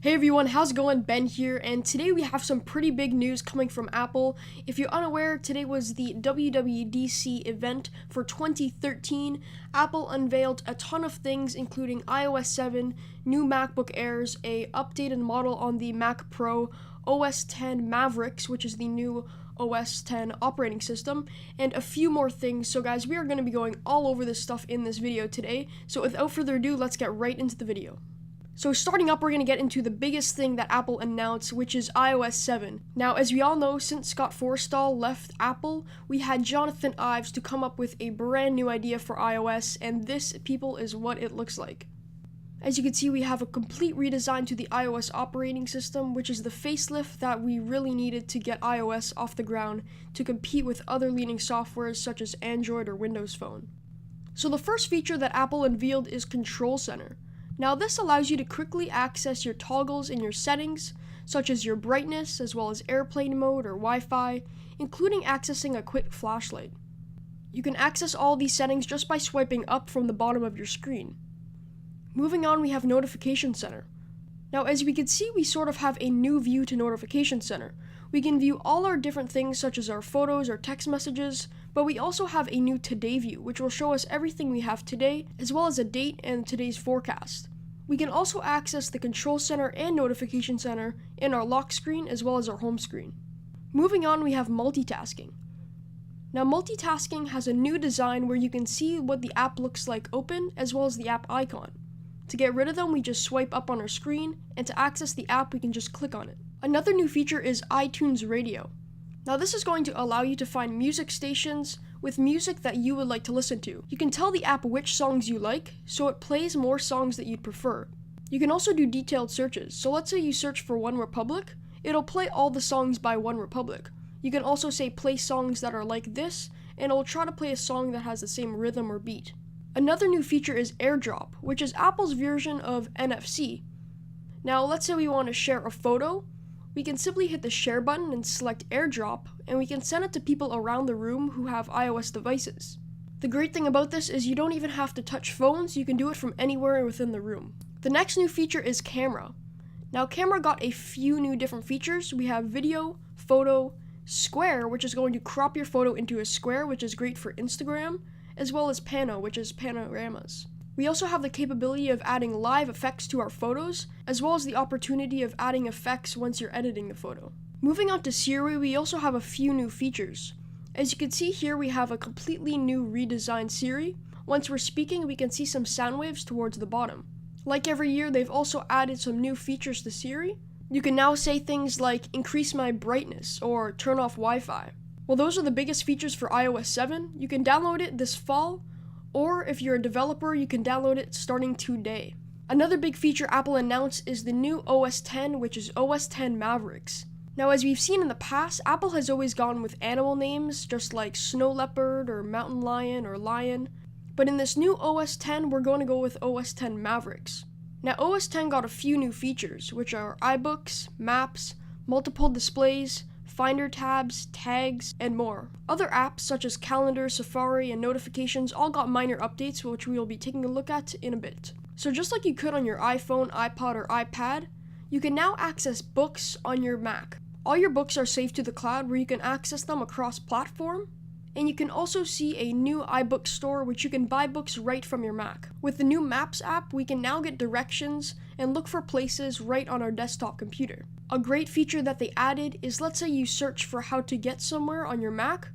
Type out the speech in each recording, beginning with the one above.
Hey everyone, how's it going? Ben here, and today we have some pretty big news coming from Apple. If you're unaware, today was the WWDC event for 2013. Apple unveiled a ton of things, including iOS 7, new MacBook Airs, a updated model on the Mac Pro, OS 10 Mavericks, which is the new OS 10 operating system, and a few more things. So guys, we are going to be going all over this stuff in this video today. So without further ado, let's get right into the video. So starting up, we're going to get into the biggest thing that Apple announced, which is iOS 7. Now, as we all know, since Scott Forstall left Apple, we had Jonathan Ives to come up with a brand new idea for iOS, and this, people, is what it looks like. As you can see, we have a complete redesign to the iOS operating system, which is the facelift that we really needed to get iOS off the ground to compete with other leading softwares such as Android or Windows Phone. So the first feature that Apple unveiled is Control Center. Now this allows you to quickly access your toggles in your settings, such as your brightness, as well as airplane mode or Wi-Fi, including accessing a quick flashlight. You can access all these settings just by swiping up from the bottom of your screen. Moving on, we have Notification Center. Now as we can see, we sort of have a new view to Notification Center. We can view all our different things such as our photos or text messages, but we also have a new Today view, which will show us everything we have today, as well as a date and today's forecast. We can also access the Control Center and Notification Center in our lock screen as well as our home screen. Moving on, we have Multitasking. Now multitasking has a new design where you can see what the app looks like open as well as the app icon. To get rid of them, we just swipe up on our screen, and to access the app, we can just click on it. Another new feature is iTunes Radio. Now this is going to allow you to find music stations with music that you would like to listen to. You can tell the app which songs you like, so it plays more songs that you'd prefer. You can also do detailed searches, so let's say you search for OneRepublic, it'll play all the songs by OneRepublic. You can also say play songs that are like this, and it'll try to play a song that has the same rhythm or beat. Another new feature is AirDrop, which is Apple's version of NFC. Now let's say we want to share a photo. We can simply hit the share button and select AirDrop, and we can send it to people around the room who have iOS devices. The great thing about this is you don't even have to touch phones, you can do it from anywhere within the room. The next new feature is Camera. Now Camera got a few new different features. We have Video, Photo, Square, which is going to crop your photo into a square, which is great for Instagram, as well as Pano, which is panoramas. We also have the capability of adding live effects to our photos, as well as the opportunity of adding effects once you're editing the photo. Moving on to Siri, we also have a few new features. As you can see here, we have a completely new redesigned Siri. Once we're speaking, we can see some sound waves towards the bottom. Like every year, they've also added some new features to Siri. You can now say things like, increase my brightness, or turn off Wi-Fi. Well, those are the biggest features for iOS 7. You can download it this fall, or if you're a developer, you can download it starting today. Another big feature Apple announced is the new OS 10, which is OS 10 Mavericks. Now, as we've seen in the past, Apple has always gone with animal names, just like snow leopard or mountain lion or lion. But in this new OS 10, we're going to go with OS 10 Mavericks. Now, OS 10 got a few new features, which are iBooks, Maps, multiple displays, Finder tabs, tags, and more. Other apps such as Calendar, Safari, and Notifications all got minor updates, which we will be taking a look at in a bit. So just like you could on your iPhone, iPod, or iPad, you can now access books on your Mac. All your books are saved to the cloud where you can access them across platform, and you can also see a new iBook store which you can buy books right from your Mac. With the new Maps app, we can now get directions and look for places right on our desktop computer. A great feature that they added is, let's say you search for how to get somewhere on your Mac,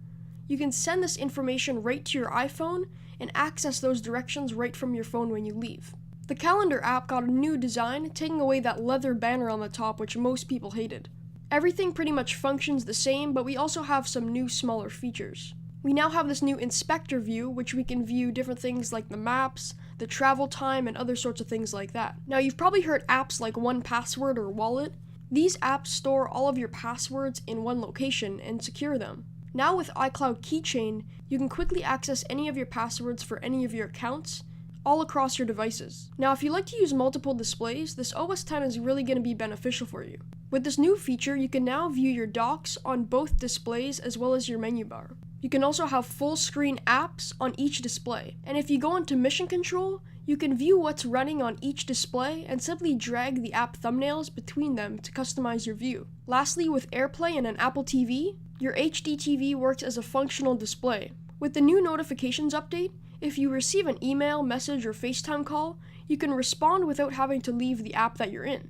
you can send this information right to your iPhone and access those directions right from your phone when you leave. The Calendar app got a new design, taking away that leather banner on the top which most people hated. Everything pretty much functions the same, but we also have some new smaller features. We now have this new inspector view, which we can view different things like the maps, the travel time, and other sorts of things like that. Now you've probably heard apps like 1Password or Wallet. These apps store all of your passwords in one location and secure them. Now with iCloud Keychain, you can quickly access any of your passwords for any of your accounts, all across your devices. Now if you like to use multiple displays, this OS 10 is really going to be beneficial for you. With this new feature, you can now view your docs on both displays as well as your menu bar. You can also have full screen apps on each display. And if you go into mission control, You can view what's running on each display and simply drag the app thumbnails between them to customize your view. Lastly, with AirPlay and an Apple TV, your HD TV works as a functional display. With the new notifications update, if you receive an email, message, or FaceTime call, you can respond without having to leave the app that you're in.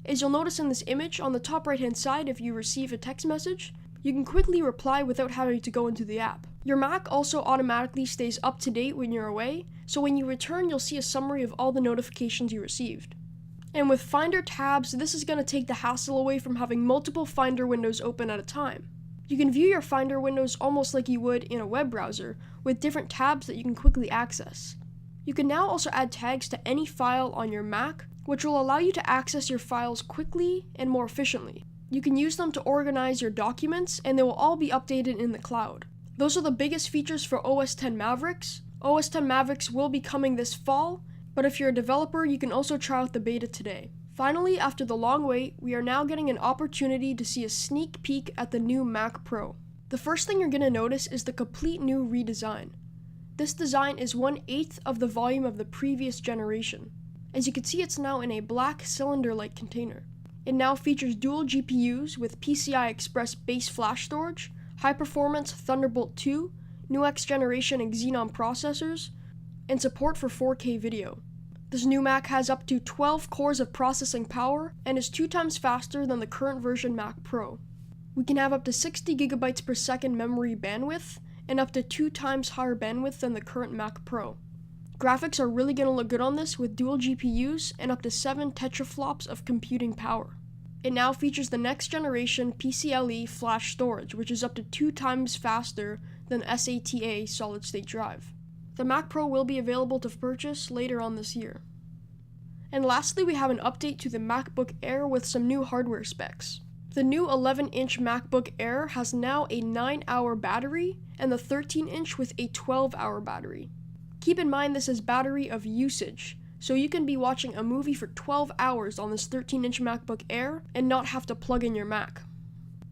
As you'll notice in this image, on the top right hand side, if you receive a text message, you can quickly reply without having to go into the app. Your Mac also automatically stays up to date when you're away, so when you return you'll see a summary of all the notifications you received. And with Finder tabs, this is going to take the hassle away from having multiple Finder windows open at a time. You can view your Finder windows almost like you would in a web browser, with different tabs that you can quickly access. You can now also add tags to any file on your Mac, which will allow you to access your files quickly and more efficiently. You can use them to organize your documents, and they will all be updated in the cloud. Those are the biggest features for OS X Mavericks. OS X Mavericks will be coming this fall, but if you're a developer, you can also try out the beta today. Finally, after the long wait, we are now getting an opportunity to see a sneak peek at the new Mac Pro. The first thing you're going to notice is the complete new redesign. This design is 1/8 of the volume of the previous generation. As you can see, it's now in a black cylinder-like container. It now features dual GPUs with PCI Express base flash storage, high-performance Thunderbolt 2, new X-generation and Xenon processors, and support for 4K video. This new Mac has up to 12 cores of processing power and is 2 times faster than the current version Mac Pro. We can have up to 60 GB per second memory bandwidth and up to 2 times higher bandwidth than the current Mac Pro. Graphics are really going to look good on this with dual GPUs and up to 7 teraflops of computing power. It now features the next generation PCIe flash storage, which is up to 2 times faster than SATA solid-state drive. The Mac Pro will be available to purchase later on this year. And lastly, we have an update to the MacBook Air with some new hardware specs. The new 11-inch MacBook Air has now a 9-hour battery and the 13-inch with a 12-hour battery. Keep in mind this is battery of usage, so you can be watching a movie for 12 hours on this 13-inch MacBook Air and not have to plug in your Mac.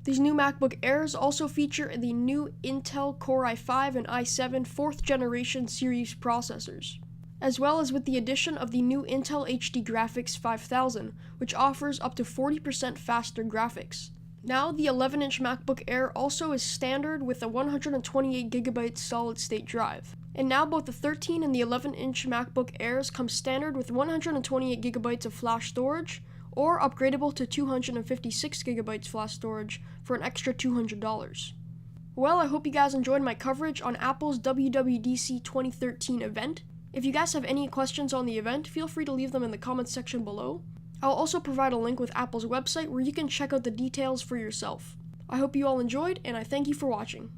These new MacBook Airs also feature the new Intel Core i5 and i7 4th generation series processors, as well as with the addition of the new Intel HD Graphics 5000, which offers up to 40% faster graphics. Now, the 11-inch MacBook Air also is standard with a 128GB solid-state drive. And now both the 13 and the 11-inch MacBook Airs come standard with 128GB of flash storage, or upgradable to 256GB flash storage for an extra $200. Well, I hope you guys enjoyed my coverage on Apple's WWDC 2013 event. If you guys have any questions on the event, feel free to leave them in the comments section below. I'll also provide a link with Apple's website where you can check out the details for yourself. I hope you all enjoyed, and I thank you for watching.